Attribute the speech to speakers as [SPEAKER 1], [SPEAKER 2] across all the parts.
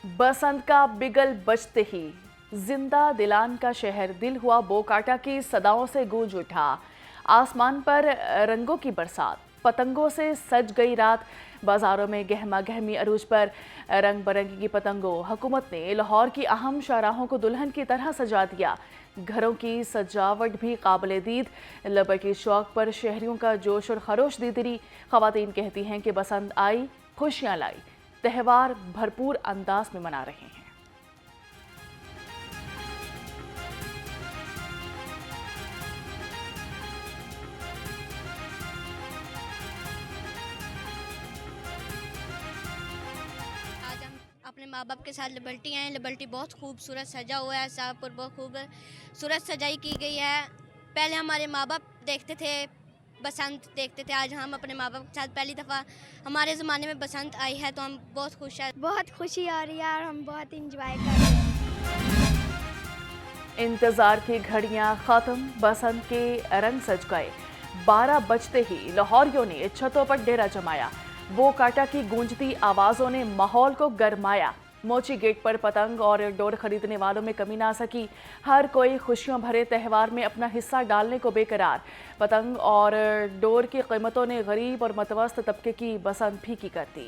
[SPEAKER 1] बसंत का बिगल बजते ही जिंदा दिलान का शहर दिल हुआ बोकाटा की सदाओं से गूंज उठा। आसमान पर रंगों की बरसात, पतंगों से सज गई रात। बाजारों में गहमा गहमी अरूज पर रंग बिरंगी की पतंगों। हुकूमत ने लाहौर की अहम शाहराहों को दुल्हन की तरह सजा दिया। घरों की सजावट भी काबिले दीद। लिबर्टी चौक पर शहरियों का जोश और खरोश दीदरी। खवातीन कहती हैं कि बसंत आई, खुशियां लाई, त्यौहार भरपूर अंदाज में मना रहे हैं।
[SPEAKER 2] आज हम अपने माँ बाप के साथ लिबर्टी आए हैं। लिबर्टी बहुत खूबसूरत सजा हुआ है, शाहपुर बहुत खूबसूरत सजाई की गई है। पहले हमारे माँ बाप देखते थे, बसंत देखते थे। आज हम अपने माँ बाप के साथ पहली दफ़ा हमारे ज़माने में बसंत आई है, तो हम बहुत खुश हैं।
[SPEAKER 3] बहुत खुशी आ रही है और हम बहुत इंजॉय कर रहे हैं।
[SPEAKER 1] इंतजार की घड़ियां खत्म, बसंत के रंग सज गए। 12 बजते ही लाहौरियों ने छतों पर डेरा जमाया। बोकाटा की गूंजती आवाजों ने माहौल को गरमाया। मोची गेट पर पतंग और डोर खरीदने वालों में कमी ना सकी। हर कोई खुशियों भरे त्यौहार में अपना हिस्सा डालने को बेकरार। पतंग और डोर की कीमतों ने गरीब और मतवस्त तबके की बसंत फीकी कर दी।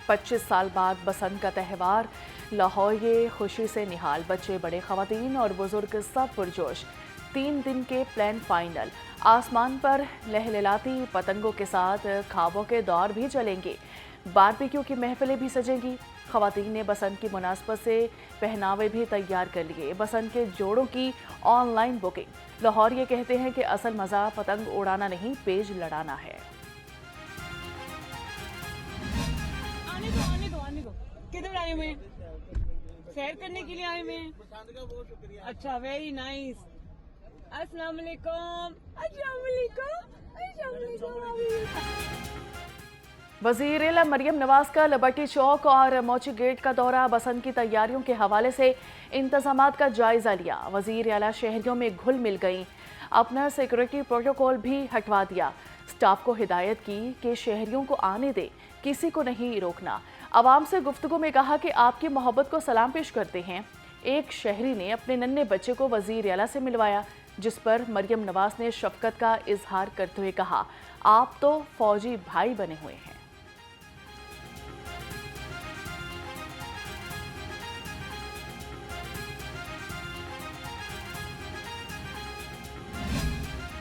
[SPEAKER 1] 25 साल बाद बसंत का त्यौहार, लाहौर ये खुशी से निहाल। बच्चे बड़े, खवातीन और बुजुर्ग सब पुरजोश। 3 दिन के प्लान फाइनल। आसमान पर लहलहाती पतंगों के साथ ख्वाबों के दौर भी चलेंगे। बारबेक्यू की महफिलें भी सजेंगी। खवातीन ने बसंत की मुनासबत से पहनावे भी तैयार कर लिए। बसंत के जोड़ों की ऑनलाइन बुकिंग। लाहौर ये कहते हैं कि असल मज़ा पतंग उड़ाना नहीं, पेज लड़ाना है।
[SPEAKER 4] आने दो। किधर आए हुए हैं? सैर करने के लिए आए हुए हैं। अच्छा, वेरी नाइस। अस्सलाम वालेकुम। अस्सलाम वालेकुम। अस्सलाम वालेकुम।
[SPEAKER 1] वज़ीर आला मरियम नवाज का लिबर्टी चौक और मोची गेट का दौरा। बसंत की तैयारियों के हवाले से इंतजामात का जायजा लिया। वज़ीर आला शहरियों में घुल मिल गई। अपना सिक्योरिटी प्रोटोकॉल भी हटवा दिया। स्टाफ को हिदायत की कि शहरियों को आने दे, किसी को नहीं रोकना। आवाम से गुफ्तगू में कहा कि आपकी मोहब्बत को सलाम पेश करते हैं। एक शहरी ने अपने नन्हे बच्चे को वज़ीर आला से मिलवाया, जिस पर मरियम नवाज ने शफकत का इजहार करते हुए कहा, आप तो फौजी भाई बने हुए हैं।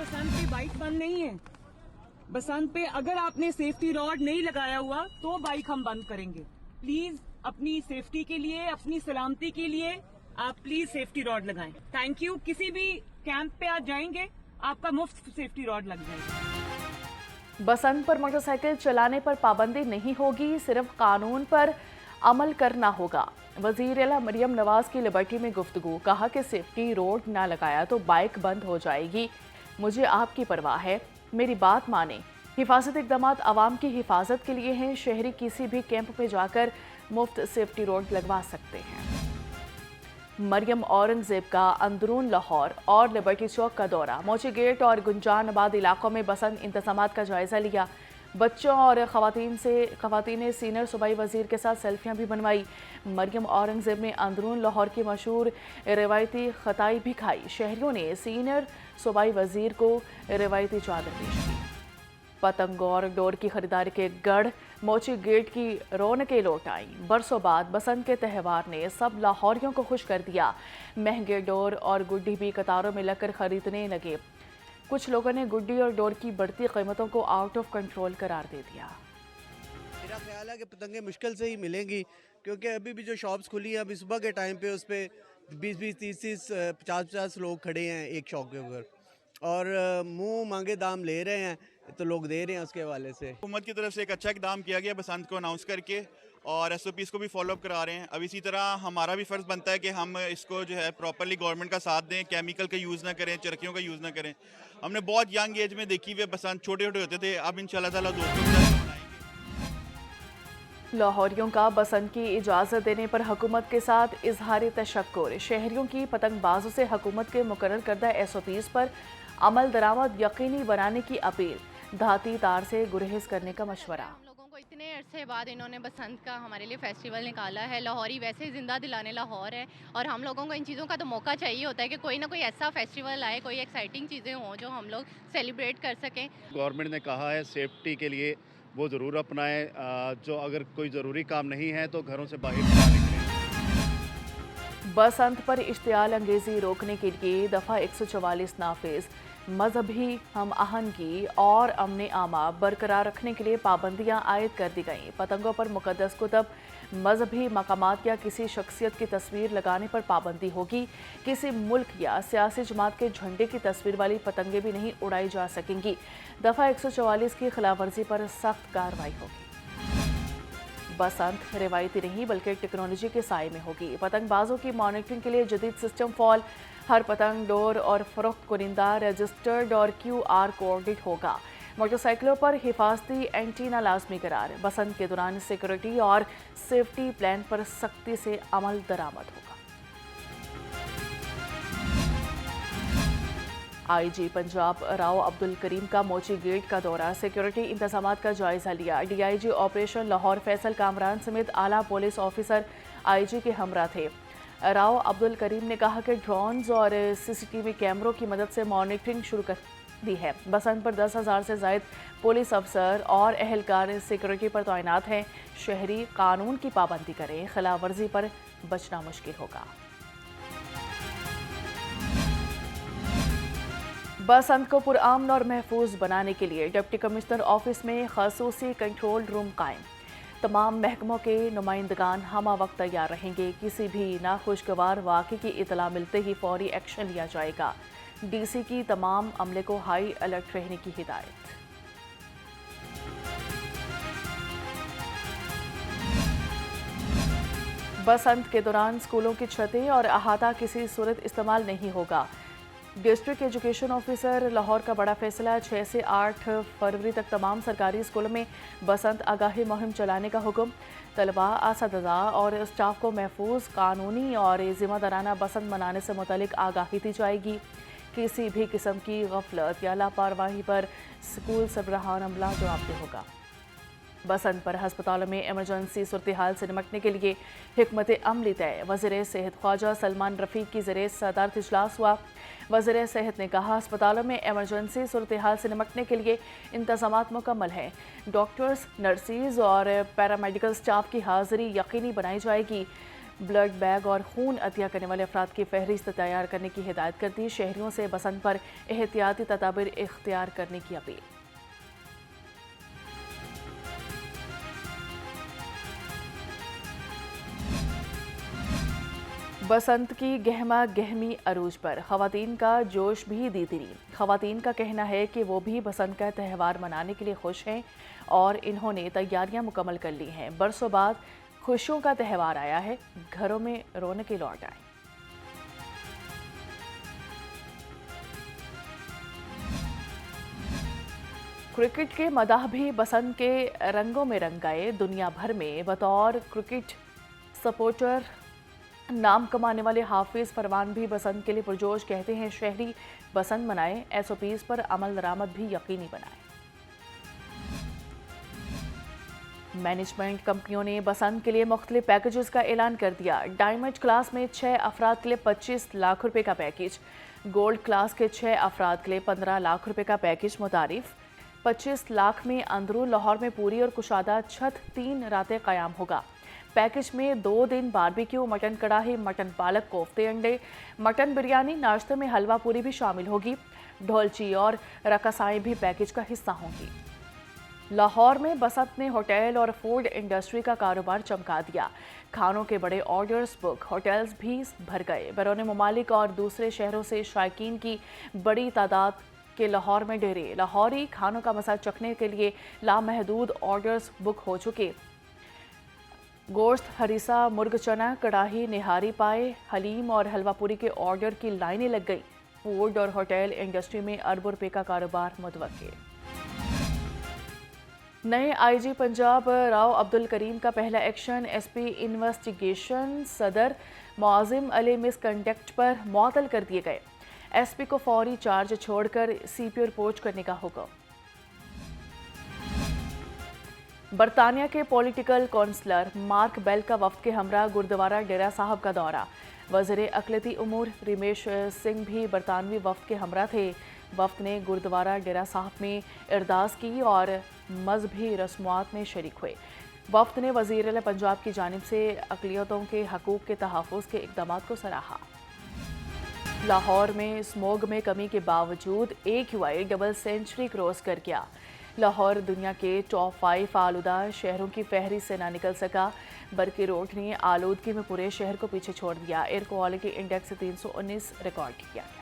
[SPEAKER 4] बसंत पे बाइक बंद नहीं है। बसंत पे अगर आपने सेफ्टी रॉड नहीं लगाया हुआ तो बाइक हम बंद करेंगे। प्लीज अपनी सेफ्टी के लिए, अपनी सलामती के लिए आप प्लीज सेफ्टी रॉड लगाएं। Thank you. किसी भी कैंप पे आप जाएंगे, आपका मुफ्त सेफ्टी रॉड लग जाएगा।
[SPEAKER 1] बसंत पर मोटरसाइकिल चलाने पर पाबंदी नहीं होगी, सिर्फ कानून पर अमल करना होगा। वज़ीर आला मरियम नवाज की लिबर्टी में गुफ्तगू। कहा कि सेफ्टी रोड ना लगाया तो बाइक बंद हो जाएगी। मुझे आपकी परवाह है, मेरी बात माने। हिफाजत इक़दामात आवाम की हिफाजत के लिए हैं। शहरी किसी भी कैंप में जाकर मुफ्त सेफ्टी रोड लगवा सकते हैं। मरियम औरंगजेब का अंदरून लाहौर और लिबर्टी चौक का दौरा। मोची गेट और गुंजानाबाद इलाकों में बसंत इंतजामात का जायजा लिया। बच्चों और खवातीन ने सीनियर सूबाई वज़ीर के साथ सेल्फियां भी बनवाई। मरियम औरंगजेब ने अंदरून लाहौर की मशहूर रिवायती खताई भी खाई। शहरियों ने सीनियर सूबाई वज़ीर को रिवायती चादर पेश की। पतंग और डोर की खरीदारी के गढ़ मोची गेट की रौनकें लौट आई। बरसों बाद बसंत के त्यौहार ने सब लाहौरियों को खुश कर दिया। महंगे डोर और गुड्डी भी कतारों में लगकर खरीदने लगे। कुछ लोगों ने गुड्डी और डोर की बढ़ती कीमतों को आउट ऑफ कंट्रोल करार दे दिया।
[SPEAKER 5] मेरा ख्याल है कि पतंगें मुश्किल से ही मिलेंगी, क्योंकि अभी भी जो शॉप्स खुली हैं, अभी सुबह के टाइम पे उस पर 20-20, 30-30, 50-50 लोग खड़े हैं एक शॉप के ऊपर, और मुंह मांगे दाम ले रहे हैं, तो लोग दे रहे हैं उसके हवाले से।
[SPEAKER 6] हुकूमत की तरफ से एक अच्छा इकदाम किया गया बसंत को अनाउंस करके, और SOPs को भी फॉलो अप करा रहे हैं। अब इसी तरह हमारा भी फ़र्ज़ बनता है कि हम इसको जो है प्रॉपरली गवर्नमेंट का साथ दें, केमिकल का यूज़ ना करें, चरखियों का यूज़ ना करें। हमने बहुत यंग एज में देखी हुई बसंत, छोटे छोटे होते थे। अब इंशाल्लाह ताला दोस्तों के साथ मनाएंगे।
[SPEAKER 1] लाहौरियों का बसंत की इजाज़त देने पर हुकूमत के साथ इजहार तशक्कुर। शहरियों की पतंगबाजों से हुकूमत के मुकर्रर करदा SOPs पर अमल दरामद यकीनी बनाने की अपील। धाती तार से गुरेज करने का मशवरा।
[SPEAKER 2] लोगों को इतने
[SPEAKER 7] इतने अरसे बाद इन्होंने बसंत का हमारे लिए फेस्टिवल निकाला है। लाहौरी वैसे ही ज़िंदा दिलाने लाहौर है और हम लोगों को इन चीज़ों का तो मौका चाहिए होता है कि कोई ना कोई ऐसा फेस्टिवल आए, कोई एक्साइटिंग चीज़ें हों जो हम लोग सेलिब्रेट कर सकें।
[SPEAKER 8] गवर्नमेंट ने कहा है सेफ्टी के लिए वो ज़रूर अपनाएं, जो अगर कोई ज़रूरी काम नहीं है तो घरों से बाहर ना निकलें।
[SPEAKER 1] बसंत पर इश्तियाल अंगेजी रोकने के लिए दफ़ा 144 नाफिज, मजहबी हम आहंगी और अमन आमा बरकरार रखने के लिए पाबंदियां आयद कर दी गईं। पतंगों पर मुकद्दस कुतब, मजहबी मकामात या किसी शख्सियत की तस्वीर लगाने पर पाबंदी होगी। किसी मुल्क या सियासी जमात के झंडे की तस्वीर वाली पतंगें भी नहीं उड़ाई जा सकेंगी। दफ़ा 144 की खिलाफवर्जी पर सख्त कार्रवाई होगी। बसंत रिवायती नहीं बल्कि टेक्नोलॉजी के साए में होगी। पतंगबाजों की मॉनिटरिंग के लिए जदीद सिस्टम फॉल, हर पतंग डोर और फरोख्त कुनिंदा रजिस्टर्ड और QR कोऑर्डिनेट होगा। मोटरसाइकिलों पर हिफाजती एंटीना लाजमी करार। बसंत के दौरान सिक्योरिटी और सेफ्टी प्लान पर सख्ती से अमल दरामद होगा। IG पंजाब राव अब्दुल करीम का मोची गेट का दौरा, सिक्योरिटी इंतजामात का जायजा लिया। DIG ऑपरेशन लाहौर फैसल कामरान समेत आला पुलिस ऑफिसर IG के हमरा थे। राव अब्दुल करीम ने कहा कि ड्रोन्स और CCTV कैमरों की मदद से मॉनिटरिंग शुरू कर दी है। बसंत पर 10,000 से जायद पुलिस अफसर और एहलकार सिक्योरिटी पर तैनात हैं। शहरी कानून की पाबंदी करें, खिलाफ वर्जी पर बचना मुश्किल होगा। बसंत को पुरअमन और महफूज बनाने के लिए डिप्टी कमिश्नर ऑफिस में खसूसी कंट्रोल रूम कायम। तमाम महकमों के नुमाइंदगान हमा वक्त तैयार रहेंगे। किसी भी नाखुशगवार वाक़े की इतला मिलते ही फौरी एक्शन लिया जाएगा। DC की तमाम अमले को हाई अलर्ट रहने की हिदायत। बसंत के दौरान स्कूलों की छतें और अहाता किसी सूरत इस्तेमाल नहीं होगा। डिस्ट्रिक्ट एजुकेशन ऑफिसर लाहौर का बड़ा फैसला, 6 से 8 फरवरी तक तमाम सरकारी स्कूलों में बसंत आगाही मुहिम चलाने का हुक्म। तलबा, असातिज़ा और स्टाफ को महफूज, कानूनी और जिम्मेदाराना बसंत मनाने से मुतालिक आगाही दी जाएगी। किसी भी किस्म की गफलत या लापरवाही पर स्कूल सरबराहान अमला जवाबदेह होगा। बसंत पर हस्पतालों में इमरजेंसी सूरत हाल से निपटने के लिए हिकमत अमली तय। वज़ीर सेहत ख्वाजा सलमान रफ़ीक की ज़रिए सदारत इजलास हुआ। वज़ीर सेहत ने कहा, अस्पतालों में इमरजेंसी सूरत हाल से निपटने के लिए इंतज़ामात मुकम्मल हैं। डॉक्टर्स, नर्सिस और पैरामेडिकल स्टाफ की हाज़िरी यकीनी बनाई जाएगी। ब्लड बैग और खून अतिया करने वाले अफराद की फहरिस्त तैयार करने की हिदायत कर दी। शहरियों से बसंत पर एहतियाती तदाबीर इख्तियार करने की अपील। बसंत की गहमा गहमी अरूज पर ख़वातीन का जोश भी दीदरी। ख़वातीन का कहना है कि वो भी बसंत का त्यौहार मनाने के लिए खुश हैं और इन्होंने तैयारियां मुकम्मल कर ली हैं। बरसों बाद खुशियों का त्यौहार आया है, घरों में रौनकें लौट आए। क्रिकेट के मदाह भी बसंत के रंगों में रंग गए। दुनिया भर में बतौर क्रिकेट सपोर्टर नाम कमाने वाले हाफिज फरमान भी बसंत के लिए पुरजोश। कहते हैं, शहरी बसंत मनाएं, SOPs पर अमल दरामद भी यकीनी बनाएं। मैनेजमेंट कंपनियों ने बसंत के लिए मुख्तलिफ पैकेजेस का ऐलान कर दिया। डायमंड क्लास में 6 अफराद के लिए 25 लाख रुपए का पैकेज, गोल्ड क्लास के 6 अफराद के लिए 15 लाख रुपए का पैकेज मुतारिफ। 25 लाख में अंदरून लाहौर में पूरी और कुशादा छत 3 रातें क़याम होगा। पैकेज में 2 दिन बारबेक्यू, मटन कढ़ाई, मटन पालक, कोफ्ते, अंडे, मटन बिरयानी, नाश्ते में हलवा पूरी भी शामिल होगी। ढोलची और रकसाएं भी पैकेज का हिस्सा होंगी। लाहौर में बसंत ने होटल और फूड इंडस्ट्री का कारोबार चमका दिया। खानों के बड़े ऑर्डर्स बुक, होटल्स भी भर गए। बैरून मुमालिक और दूसरे शहरों से शायकीन की बड़ी तादाद के लाहौर में डेरे। लाहौरी खानों का मजा चखने के लिए लामहदूद ऑर्डर्स बुक हो चुके। गोश्त, हरीसा, मुर्ग चना, कढ़ाई, निहारी पाए, हलीम और हलवापूरी के ऑर्डर की लाइनें लग गई। फूड और होटल इंडस्ट्री में अरबों रुपए का कारोबार मुतवक्किल। नए IG पंजाब राव अब्दुल करीम का पहला एक्शन, SP इन्वेस्टिगेशन। सदर मुआजिम अली मिसकंडक्ट पर मुअत्तल कर दिए गए। SP को फौरी चार्ज छोड़कर CPO रिपोर्ट करने का हुक्म। बरतानिया के पॉलिटिकल काउंसलर मार्क बेल का वफ्द के हमरा गुरुद्वारा डेरा साहब का दौरा। वज़ीर अक़लियती उमूर रमेश सिंह भी बरतानवी वफ्द के हमरा थे। वफ्द ने गुरुद्वारा डेरा साहब में अरदास की और मजहबी रस्मात में शरीक हुए। वफ्द ने वज़ीर पंजाब की जानिब से अक़लियतों के हकूक़ के तहफ़्फ़ुज़ के इक़दामात को सराहा। लाहौर में स्मोग में कमी के बावजूद AQI डबल सेंचुरी क्रॉस कर गया। लाहौर दुनिया के टॉप 5 आलूदा शहरों की फहरिस्त से ना निकल सका। बरकी रोड ने आलूदगी में पूरे शहर को पीछे छोड़ दिया। एयर क्वालिटी इंडेक्स 319 रिकॉर्ड किया गया।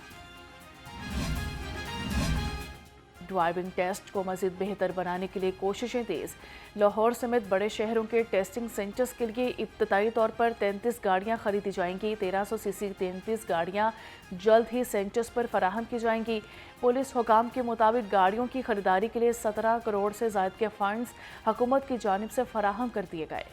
[SPEAKER 1] ड्राइविंग टेस्ट को मज़ीद बेहतर बनाने के लिए कोशिशें तेज़। लाहौर समेत बड़े शहरों के टेस्टिंग सेंटर्स के लिए इब्तदाई तौर पर 33 गाड़ियां खरीदी जाएंगी। 1300 सीसी 33 गाड़ियां जल्द ही सेंटर्स पर फराहम की जाएंगी। पुलिस हुकाम के मुताबिक गाड़ियों की खरीदारी के लिए 17 करोड़ से ज़ायद के फंड्स हुकूमत की जानिब से फराहम कर दिए गए।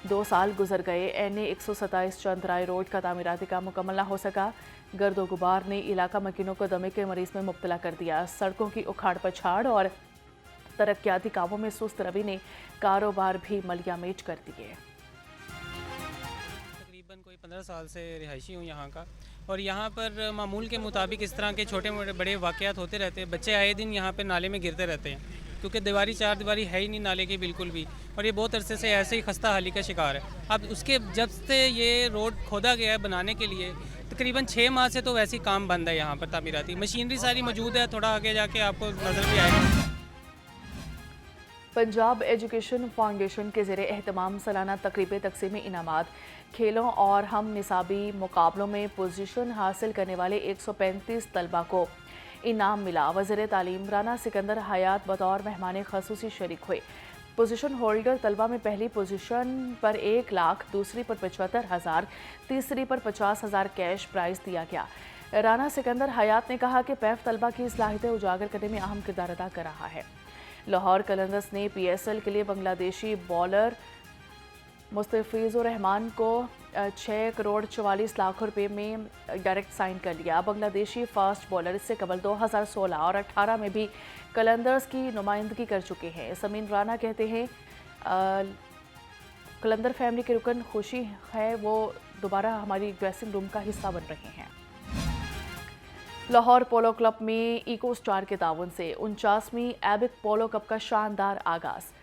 [SPEAKER 1] 2 साल गुजर गए, NA 127 चंद्राई रोड का तामीराती काम मुकम्मल ना हो सका। गर्दो गुबार ने इलाका मकीनों को दमे के मरीज में मुब्तला कर दिया। सड़कों की उखाड़ पछाड़ और तरक्याती कामों में सुस्त रवि ने कारोबार भी मलियामेट कर दिए।
[SPEAKER 9] तकरीबन कोई 15 साल से रिहायशी हूँ यहाँ का, और यहाँ पर मामूल के मुताबिक इस तरह के छोटे मोटे बड़े वाक़यात होते रहते हैं। बच्चे आए दिन यहाँ पर नाले में गिरते रहते हैं, क्योंकि दीवारी 4 दीवारी है ही नहीं नाले की बिल्कुल भी, और ये बहुत अरसे से ऐसे ही खस्ता हाली का शिकार है। अब उसके जब से ये रोड खोदा गया है बनाने के लिए, तकरीबन 6 माह से तो वैसे ही काम बंद है यहाँ पर तामीराती। मशीनरी सारी मौजूद है, थोड़ा आगे जाके आपको नज़र भी आएगा।
[SPEAKER 1] पंजाब एजुकेशन फाउंडेशन के ज़ेरे एहतमाम सालाना तकरीब तकसीम इनामात, खेलों और हम निसाबी मुकाबलों में पोजीशन हासिल करने वाले 135 तलबा को इनाम मिला। वज़ीर तालीम राना सिकंदर हयात बतौर मेहमान ख़ुसूसी शरीक हुए। पोजीशन होल्डर तलबा में पहली पोजीशन पर 1 लाख, दूसरी पर 75,000, तीसरी पर 50,000 कैश प्राइज़ दिया गया। राना सिकंदर हयात ने कहा कि पैफ तलबा की सलाहियतें उजागर करने में अहम किरदार अदा कर रहा है। लाहौर कलंदर्स ने PSL के लिए बांग्लादेशी बॉलर मुस्तफिजुर रहमान को 6 करोड़ 44 लाख रुपए में डायरेक्ट साइन कर लिया। बांग्लादेशी फास्ट बॉलर इससे कबल 2016 और 18 में भी कलंदर्स की नुमाइंदगी कर चुके हैं। समीन राना कहते हैं कलंदर फैमिली के रुकन खुशी है वो दोबारा हमारी ड्रेसिंग रूम का हिस्सा बन रहे हैं। लाहौर पोलो क्लब में इको स्टार के ताउन से 49वीं एबिक पोलो कप का शानदार आगाज़।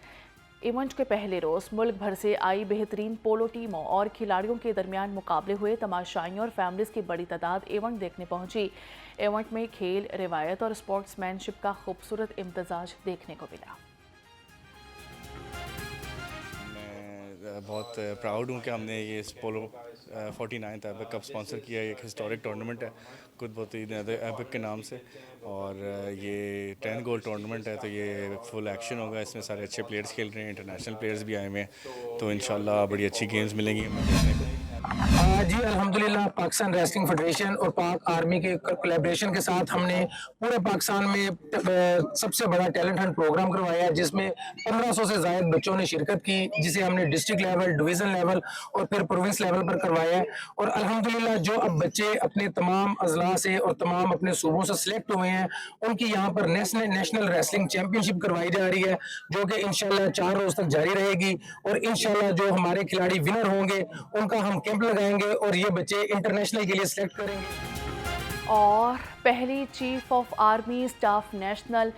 [SPEAKER 1] इवेंट के पहले रोज़ मुल्क भर से आई बेहतरीन पोलो टीमों और खिलाड़ियों के दरमियान मुकाबले हुए। तमाशाइयों और फैमिलीज़ की बड़ी तादाद इवेंट देखने पहुंची। इवेंट में खेल, रिवायत और स्पोर्ट्समैनशिप का खूबसूरत इम्तजाज देखने को मिला।
[SPEAKER 10] मैं बहुत प्राउड हूँ कि हमने ये पोलो 49th एपिक कप स्पॉन्सर किया। एक हिस्टोरिक टूर्नामेंट है खुद बहुत ही एपिक के नाम से, और ये 10 गोल टूर्नामेंट है, तो ये फुल एक्शन होगा। इसमें सारे अच्छे प्लेयर्स खेल रहे हैं, इंटरनेशनल प्लेयर्स भी आए हुए हैं, तो इंशाल्लाह बड़ी अच्छी गेम्स मिलेंगी हमें देखने को।
[SPEAKER 11] जी अल्हम्दुलिल्लाह पाकिस्तान रेसलिंग फेडरेशन और पाक आर्मी के कोलैबोरेशन के साथ हमने पूरे पाकिस्तान में सबसे बड़ा टैलेंट हंट प्रोग्राम करवाया है, जिसमें 1500 से ज़ायद बच्चों ने शिरकत की, जिसे हमने डिस्ट्रिक्ट लेवल, डिवीज़न लेवल और फिर प्रोविंस लेवल पर करवाया है। और अल्हम्दुलिल्लाह जो अब बच्चे अपने तमाम अजला से और तमाम अपने सूबों से सिलेक्ट हुए हैं, उनकी यहाँ पर नेशनल रेसलिंग चैम्पियनशिप करवाई जा रही है, जो कि इंशाल्लाह 4 रोज़ तक जारी रहेगी। और इंशाल्लाह जो हमारे खिलाड़ी विनर होंगे उनका हम कैंप लगाएंगे और ये बच्चे इंटरनेशनल के लिए सिलेक्ट करेंगे।
[SPEAKER 1] और पहली chief of army staff national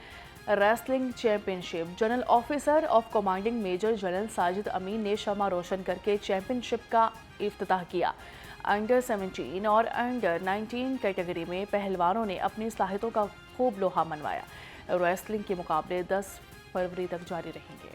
[SPEAKER 1] wrestling championship general officer of commanding major general Sajid Amin ने शमा रोशन करके चैंपियनशिप का इफ्तिताह किया। अंडर 17 और अंडर 19 कैटेगरी में पहलवानों ने अपनी सलाहियतों का खूब लोहा मनवाया। रेसलिंग के मुकाबले 10 फरवरी तक जारी रहेंगे।